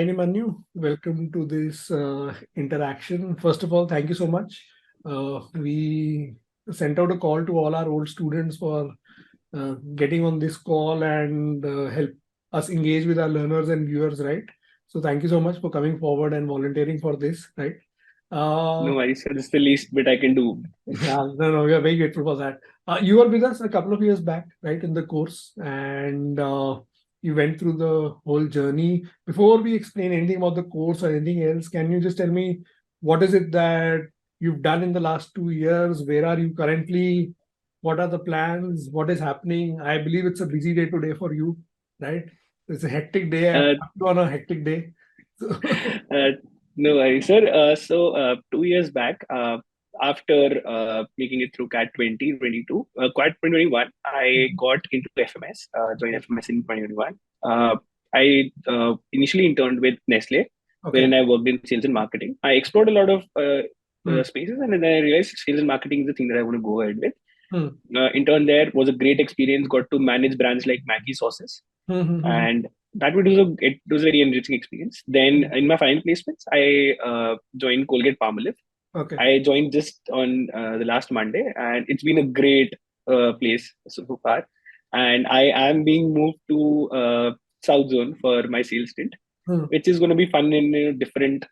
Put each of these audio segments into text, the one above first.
Hi, Nimanyu. Welcome to this interaction. First of all, thank you so much. We sent out a call to all our old students for getting on this call and help us engage with our learners and viewers, right? So thank you so much for coming forward and volunteering for this, right? Uh, No worries, sir. This is the least bit I can do. yeah, no, we are very grateful for that. You were with us a couple of years back, right, in the course, and you went through the whole journey. Before we explain anything about the course or anything else, can you just tell me what is it that you've done in the last 2 years? Where are you currently? What are the plans? What is happening? I believe it's a busy day today for you, right? It's a hectic day. I'm Uh, on a hectic day. So, uh, no worries, sir. 2 years back, after making it through CAT 2022, CAT 2021, I got into FMS, joined okay, FMS in 2021. I initially interned with Nestle, okay. wherein I worked in sales and marketing. I explored a lot of Hmm. spaces, and then I realized sales and marketing is the thing that I want to go ahead with. Hmm. Intern there was a great experience. Got to manage brands like Maggie sauces, Hmm. Hmm. Hmm. and that was it was a very enriching experience. Then Hmm. in my final placements, I joined Colgate Palmolive. Okay. I joined just on the last Monday, and it's been a great place so far. And I am being moved to South Zone for my sales stint, Hmm. which is going to be fun in a different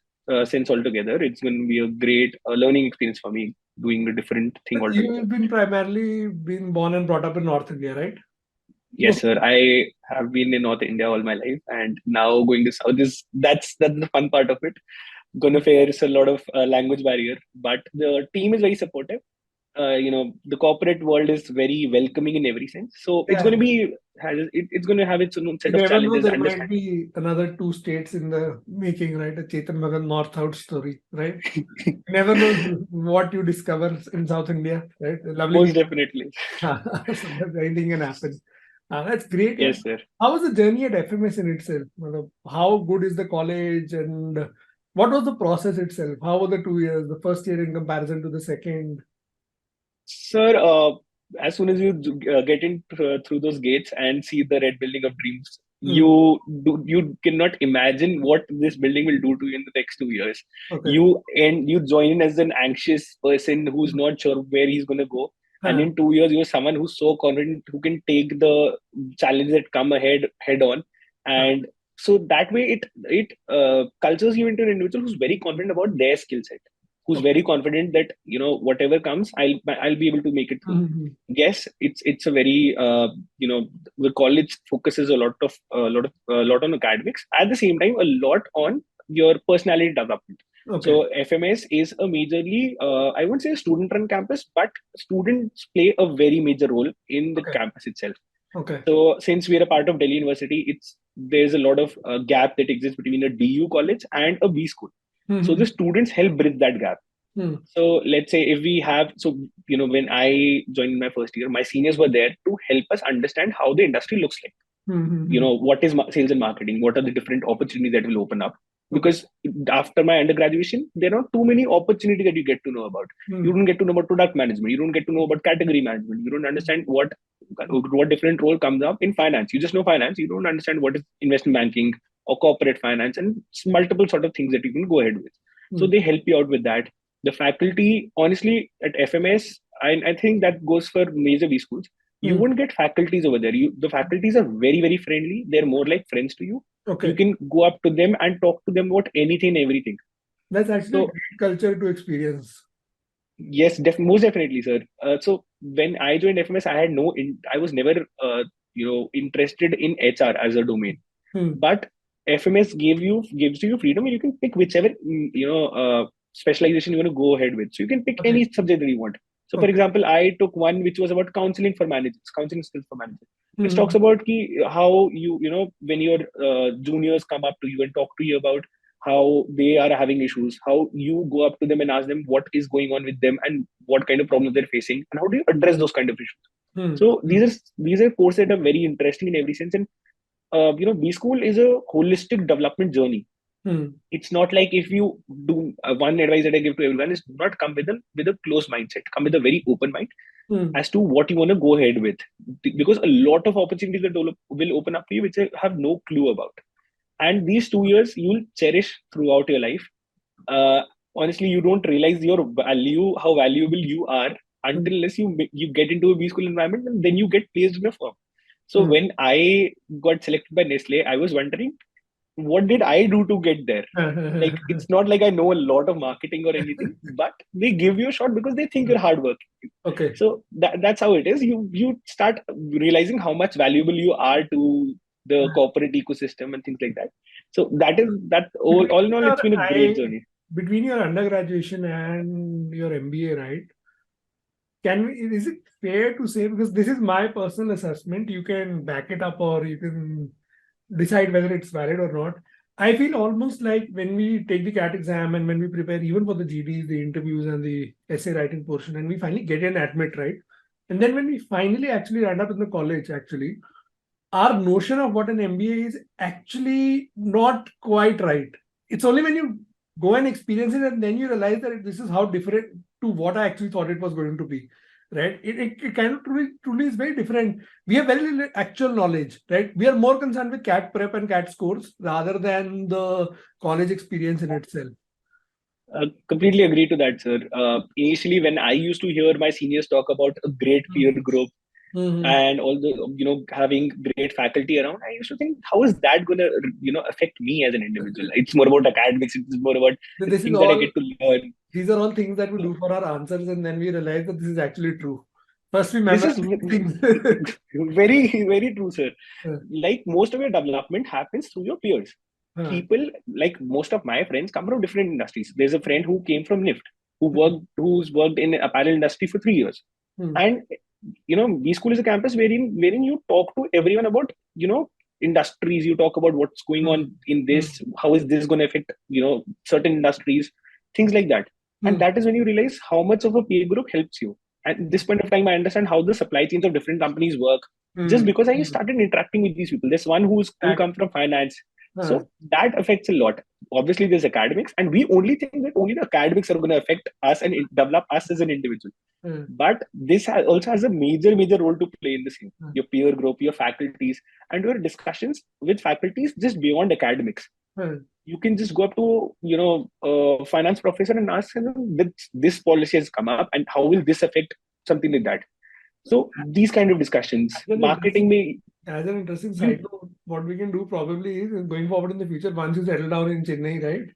sense altogether. It's going to be a great learning experience for me doing a different thing altogether. You've been primarily been born and brought up in North India, right? Yes, sir. I have been in North India all my life, and now going to South is that's the fun part of it. Going to face a lot of language barrier, but the team is very supportive. The corporate world is very welcoming in every sense. So it's going Yeah. to be it's going to have its own You set of never know, challenges. there might Understanding. be another two states in the making, right? A Chetan Bhagat North-South story, right? You never know what you discover in South India, right? Lovely Most people. definitely. So anything can happen. That's great. Yeah. Yes, sir. How was the journey at FMS in itself? How good is the college and what was the process itself? How were the 2 years, the first year in comparison to the second? Sir, as soon as you get in through those gates and see the red building of dreams, Hmm. you cannot imagine what this building will do to you in the next 2 years. Okay. You join in as an anxious person who's not sure where he's going to go, and Huh. in 2 years you're someone who's so confident who can take the challenge that come ahead head on, Huh. and so that way it cultures you into an individual who's very confident about their skill set, who's Okay. very confident that whatever comes, I'll be able to make it through. Mhm. Yes, it's a very the college focuses a lot on academics, at the same time a lot on your personality development. So Okay. FMS is a majorly I wouldn't say a student run campus, but students play a very major role in the Okay. campus itself. Okay. So since we're a part of Delhi University, there's a lot of gap that exists between a DU college and a B school. So the Mhm. students help bridge that gap. Mhm. So let's say if we have, so when I joined my first year, my seniors were there to help us understand how the industry looks like. Mhm. What is sales and marketing? What are the different opportunities that will open up? Okay. Because after my undergraduation, there are too many opportunities that you get to know about. You Mhm. don't get to know about product management. You don't get to know about category management. You don't understand what different role comes up in finance. You just know finance. You don't understand what is investment banking or corporate finance, and multiple sort of things that you can go ahead with. So Mhm. they help you out with that. The faculty, honestly, at FMS, I think that goes for major B schools. You Mhm. won't get faculties over there. The faculties are very, very friendly. They're more like friends to you. You Okay. can go up to them and talk to them about anything and everything. That's actually a So great culture to experience. yes, most definitely, sir. So when I joined FMS, I was never interested in HR as a domain, Hmm. but FMS gives you freedom, and you can pick whichever specialization you want to go ahead with. So you can pick Okay. any subject that you want. So for Okay. example, I took one which was about counseling for managers, counseling skills for managers, which talks Mhm. about how when your juniors come up to you and talk to you about how they are having issues, how you go up to them and ask them what is going on with them and what kind of problems they're facing, and how do you address those kind of issues. Hmm. So Hmm. these are courses that are very interesting in every sense. And B school is a holistic development journey. Hmm. It's not like if you do one advice that I give to everyone is do not come with a closed mindset. Come with a very open mind Hmm. as to what you want to go ahead with, because a lot of opportunities that will open up for you which I have no clue about. And these 2 years you'll cherish throughout your life. uh, Honestly, you don't realize your value, how valuable you are, Mm, until unless you get into a B school environment, and then you get placed in a firm. So mm. when I got selected by Nestle, I was wondering, what did I do to get there? Like, it's not like I know a lot of marketing or anything, but they give you a shot because they think you're hardworking. Okay. So that's how it is. You start realizing how much valuable you are to the corporate ecosystem and things like that. So that Between all in all, your it's been a great I journey. between your undergraduation and your MBA, right? Is it fair to say, because this is my personal assessment, you can back it up or you can decide whether it's valid or not. I feel almost like when we take the CAT exam and when we prepare even for the GDs, the interviews and the essay writing portion, and we finally get an admit, right? And then when we finally actually end up in the college, actually, our notion of what an MBA is actually not quite right. It's only when you go and experience it and then you realize that this is how different to what I actually thought it was going to be. Right? It kind of truly is very different. We have very little actual knowledge, right? We are more concerned with CAT prep and CAT scores rather than the college experience in itself. Completely agree to that, sir. Initially, when I used to hear my seniors talk about a great peer group Mm-hmm. and all the, having great faculty around, I used to think, how is that going to, affect me as an individual? It's more about academics. It's more about the This is things that I all get to learn. These are all things that we do for our answers, and then we realize that this is actually true. First, we This memorize is things. very, very true, sir. Uh, Like, most of your development happens through your peers. uh, People, like most of my friends, come from different industries. There's a friend who came from Nift, who's worked in apparel industry for 3 years. hmm, And B school is a campus wherein you talk to everyone about, industries. You talk about what's going hmm, on in hmm, this, how is this going to affect, certain industries, things like that. And hmm, that is when you realize how much of a peer group helps you. At this point of time, I understand how the supply chains of different companies work, just hmm, because I hmm. started interacting with these people. There's one who That, comes from finance, uh, so that affects a lot. Obviously, there's academics, and we only think that only the academics are going to affect us and develop us as an individual. uh, But this also has a major role to play in this thing. uh, Your peer group, your faculties, and your discussions with faculties just beyond academics. uh, You can just go up to a finance professor and ask him, this policy has come up and how will this affect something like that. So these kind of discussions, as an marketing interesting, may as an interesting side you note, what we can do probably is going forward in the future, once you settle down in Chennai, right?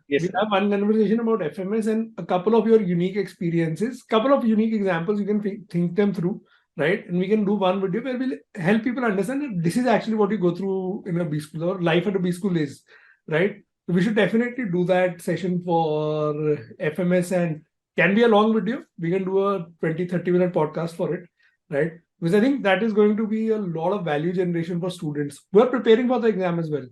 yes, We'll sir. have one conversation about FMS and a couple of your unique experiences, couple of unique examples. You can think them through, right? And we can do one video where we'll help people understand that this is actually what you go through in a B school or life at a B school is, right? So we should definitely do that session for FMS, and can be a long video. We can do a 20-30 minute podcast for it, right? Because I think that is going to be a lot of value generation for students who are preparing for the exam as well.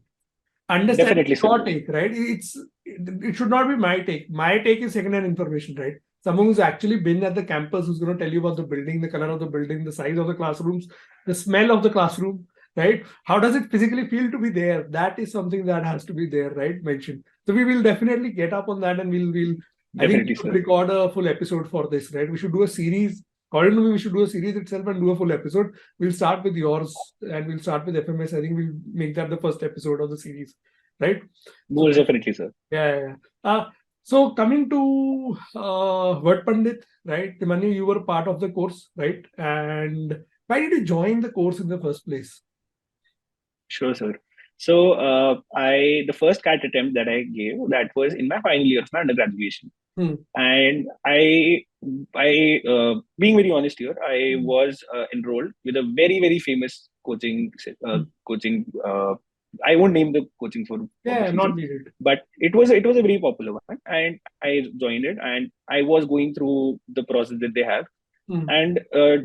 Understanding Definitely, sir. your take, right? It should not be my take. My take is second-hand information, right? Someone who's actually been at the campus, who's going to tell you about the building, the color of the building, the size of the classrooms, the smell of the classroom, right? How does it physically feel to be there? That is something that has to be there, right? Mentioned. So we will definitely get up on that, and we'll. I think we Definitely, should sir. record a full episode for this, right? We should do a series. According to me, we should do a series itself and do a full episode. We'll start with yours and we'll start with FMS. I think we'll make that the first episode of the series, right? So Most definitely, sir. yeah. So coming to Wordpandit, right? Nimanyu, you were part of the course, right? And why did you join the course in the first place? Sure, sir. So, I the first CAT attempt that I gave, that was in my final year of my undergraduation. Hmm. And being very honest here, I Hmm. was enrolled with a very famous Hmm. coaching. I won't name the coaching for Yeah, obvious not reasons, needed. but it was a very popular one, and I joined it, and I was going through the process that they have, Hmm. and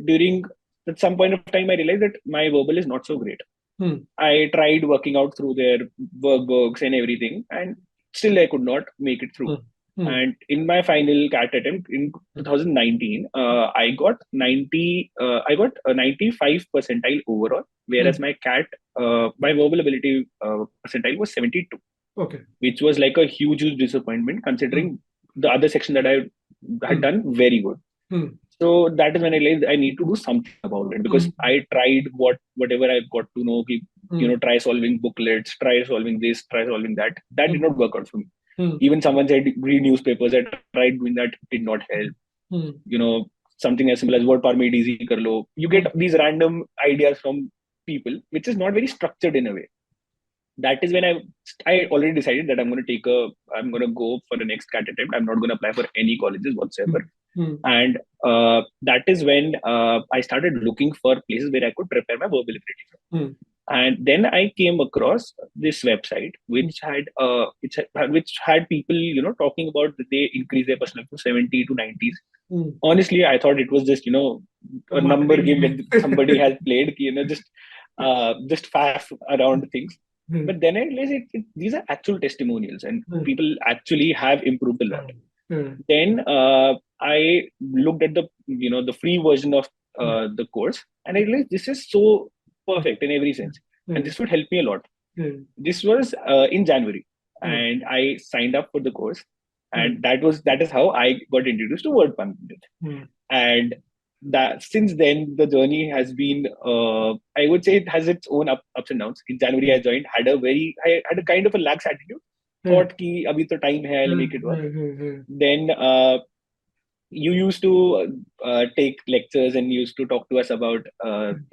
during at some point of time, I realized that my verbal is not so great. Hmm. I tried working out through their workbooks and everything, and still I could not make it through. Hmm. Hmm. And in my final CAT attempt in 2019, I got 90. I got a 95 percentile overall, Hmm. whereas my verbal ability percentile was 72, Okay. which was like a huge disappointment Hmm. considering the other section that I had Hmm. done very good. Hmm. So that is when I realized I need to do something about it, Hmm. because I tried whatever I got to know. try solving booklets, try solving this, try solving that. That did not work out for me. Hmm. Even someone said read newspapers. I tried doing that, did not help. Hmm. Something as simple as Wordpandit easy kar lo. You get these random ideas from people, which is not very structured in a way. That is when I already decided that I'm going to go for the next CAT attempt. I'm not going to apply for any colleges whatsoever. And that is when I started looking for places where I could prepare my verbal ability. And then I came across this website which had people talking about that they increase their personality from 70 to 90s. Honestly, I thought it was just a number game that somebody has played, just faff around things. But then I realized these are actual testimonials, and people actually have improved a lot. Then I looked at the free version of the course, and I realized this is so perfect in every sense, and this would help me a lot. This was in January, and I signed up for the course, and that is how I got introduced to Wordpandit. And that since then the journey has been, I would say it has its own ups and downs. In January I joined, I had a kind of a lax attitude, thought ki abhi to time hai, I'll make it work. Then you used to take lectures and used to talk to us about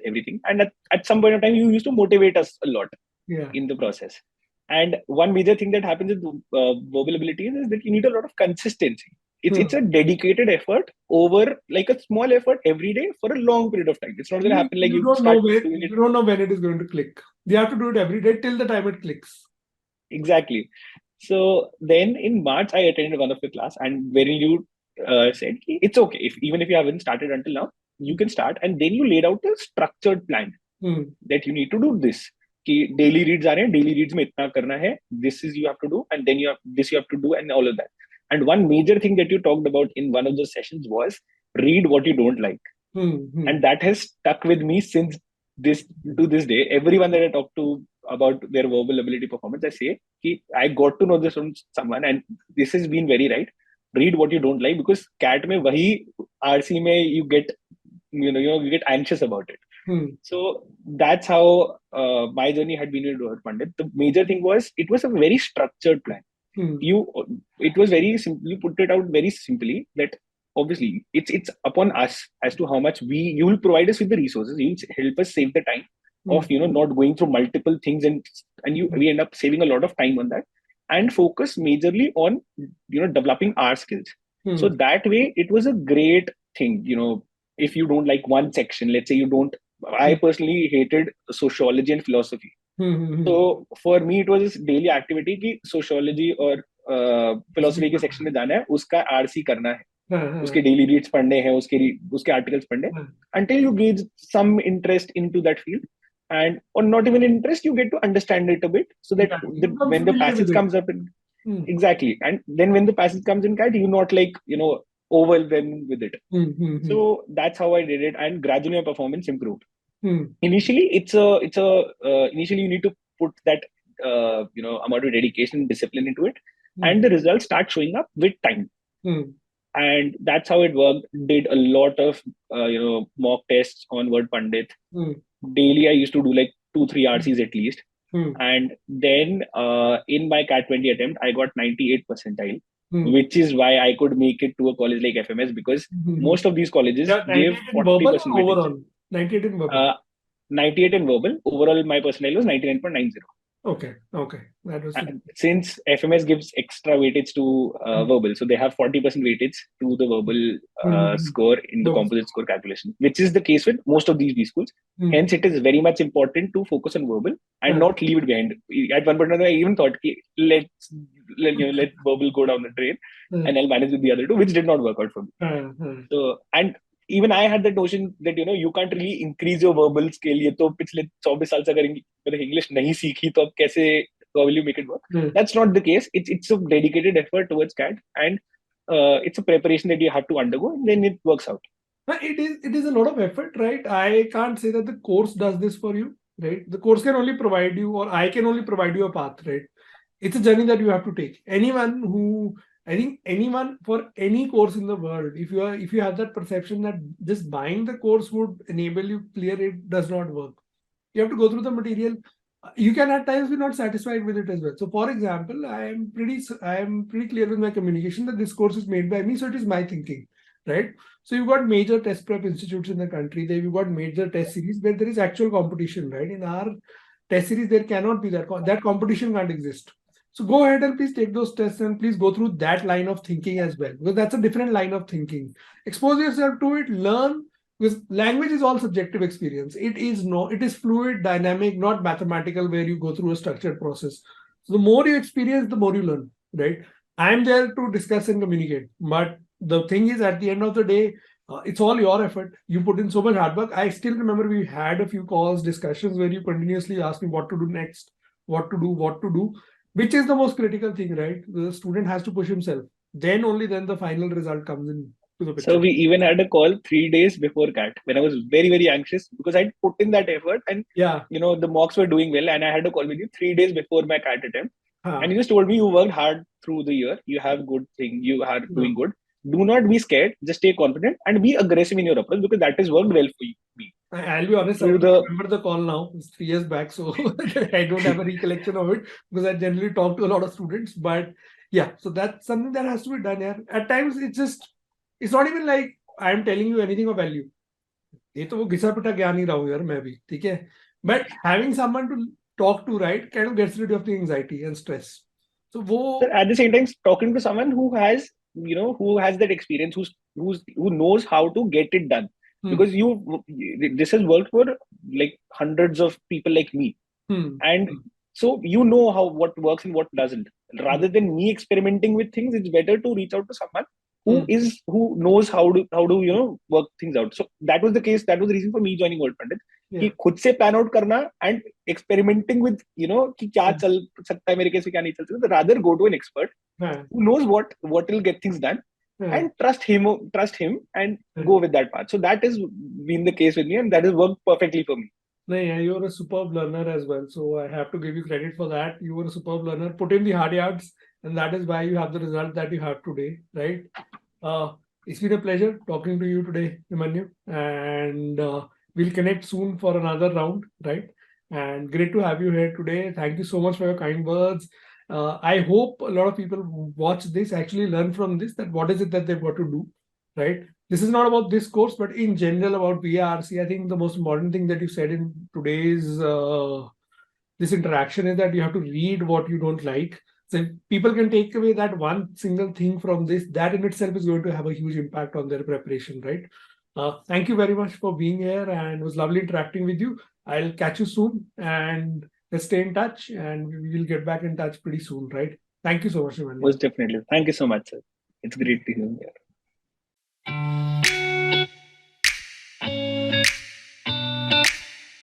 everything, and at some point of time you used to motivate us a lot in the process. And one major thing that happens with verbal abilities is that you need a lot of consistency. It's a dedicated effort over like a small effort every day for a long period of time. It's not going to happen like you don't start doing it. You don't know when it is going to click. You have to do it every day till the time it clicks. Exactly. So then in March I attended one of the class, and wherein you said it's okay even if you haven't started until now, you can start. And then you laid out a structured plan that you need to do this. कि daily reads are daily reads में इतना करना है, this is you have to do, and then you have to do, and all of that. And one major thing that you talked about in one of the sessions was read what you don't like. And that has stuck with me since this day. Everyone that I talk to about their verbal ability performance, I say I got to know this from someone, and this has been very right. Read what you don't like, because CAT mein wahi RC mein you get you get anxious about it. So that's how my journey had been with Wordpandit. The major thing was it was a very structured plan. It was very simple. You put it out very simply that obviously it's upon us as to how much you will provide us with the resources. You will help us save the time of not going through multiple things, and we end up saving a lot of time on that, and focus majorly on developing our skills. So that way it was a great thing. If you don't like one section, let's say I personally hated sociology and philosophy. So for me it was this daily activity कि sociology और philosophy के section में जाना है, उसका RC करना है, उसके daily reads पढ़ने हैं, उसके articles पढ़ने हैं, until you gauge some interest into that field, and or not even interest, you get to understand it a bit, so that when the passage comes up exactly, and then when the passage comes in CAT, you're not like overwhelmed with it. So that's how I did it, and gradually my performance improved. Initially initially you need to put that amount of dedication and discipline into it, and the results start showing up with time. And that's how it worked. Did a lot of mock tests on Wordpandit. Daily I used to do like 2-3 RCs at least. And then in my CAT 20 attempt I got 98 percentile, which is why I could make it to a college like FMS, because most of these colleges give 40% overall. 98 in verbal. 98 in verbal. Overall, my percentile was 99.90. Okay. That was since FMS gives extra weightage to verbal, so they have 40% weightage to the verbal score in the composite score calculation, which is the case with most of these B schools. Hence, it is very much important to focus on verbal and not leave it behind. At one point, I even thought, let verbal go down the drain, and I'll manage with the other two, which did not work out for me. So, and even I had that notion that you can't really increase your verbal skill. ये तो पिछले 24 साल से अगर English नहीं सीखी तो अब कैसे how will you make it work? That's not the case. It's a dedicated effort towards CAT, and it's a preparation that you have to undergo, and then it works out. It is a lot of effort, right? I can't say that the course does this for you, right? The course can only provide you, or I can only provide you a path, right? It's a journey that you have to take. I think anyone for any course in the world, if you have that perception that just buying the course would enable you clear, it does not work. You have to go through the material, You can at times be not satisfied with it as well. So, for example, I am pretty clear with my communication that this course is made by me, so it is my thinking, right? So you've got major test prep institutes in the country. There you've got major test series where there is actual competition, right? In our test series, there cannot be that competition can't exist. So go ahead and please take those tests and please go through that line of thinking as well, because that's a different line of thinking. Expose yourself to it, learn, because language is all subjective experience. It is fluid, dynamic, not mathematical where you go through a structured process. So the more you experience, the more you learn, right? I'm there to discuss and communicate, but the thing is, at the end of the day, it's all your effort. You put in so much hard work. I still remember we had a few calls, discussions where you continuously asked me what to do next, what to do, which is the most critical thing, right? The student has to push himself. Then only then the final result comes in to the So picture. we even had a call 3 days before CAT when I was very, very anxious because I'd put in that effort and Yeah. the mocks were doing well. And I had a call with you 3 days before my CAT attempt. And Huh. you just told me you worked hard through the year. You have good thing. You are No. doing good. Do not be scared. Just stay confident and be aggressive in your approach because that has worked well for you. Me. I'll be honest, I Through don't the remember the call now. It's 3 years back, so I don't have a recollection of it because I generally talk to a lot of students. But yeah, so that's something that has to be done here. At times, it's not even like I'm telling you anything of value. ये तो वो घिसा पिटा ज्ञान ही रहा हूँ यार मैं भी, ठीक है? But having someone to talk to, right, kind of gets rid of the anxiety and stress. So So वो at the same time, talking to someone who has that experience, who knows how to get it done, hmm, because this has worked for like hundreds of people like me, hmm, and hmm, so how what works and what doesn't. Rather than me experimenting with things, it's better to reach out to someone hmm, who knows how to work things out. So that was the case. That was the reason for me joining Wordpandit. कि yeah, खुद से plan out करना and experimenting with कि क्या yeah, चल सकता है मेरे केस में क्या नहीं चल सकता rather go to an expert yeah, who knows what will get things done yeah, and trust him and yeah. go with that path. So that has been the case with me and that has worked perfectly for me. No, yeah, you're a superb learner as well. So I have to give you credit for that. You were a superb learner. Put in the hard yards, and that is why you have the result that you have today, right? Uh, it's been a pleasure talking to you today, Nimanyu, and we'll connect soon for another round, right? And great to have you here today. Thank you so much for your kind words. I hope a lot of people who watch this actually learn from this that what is it that they've got to do, right? This is not about this course, but in general about VRC. I think the most important thing that you said in today's this interaction is that you have to read what you don't like. So if people can take away that one single thing from this, that in itself is going to have a huge impact on their preparation, right? Thank you very much for being here, and it was lovely interacting with you. I'll catch you soon, and let's stay in touch, and we will get back in touch pretty soon, right? Thank you so much, Emmanuel. Most definitely. Thank you so much, sir. It's great to hear you.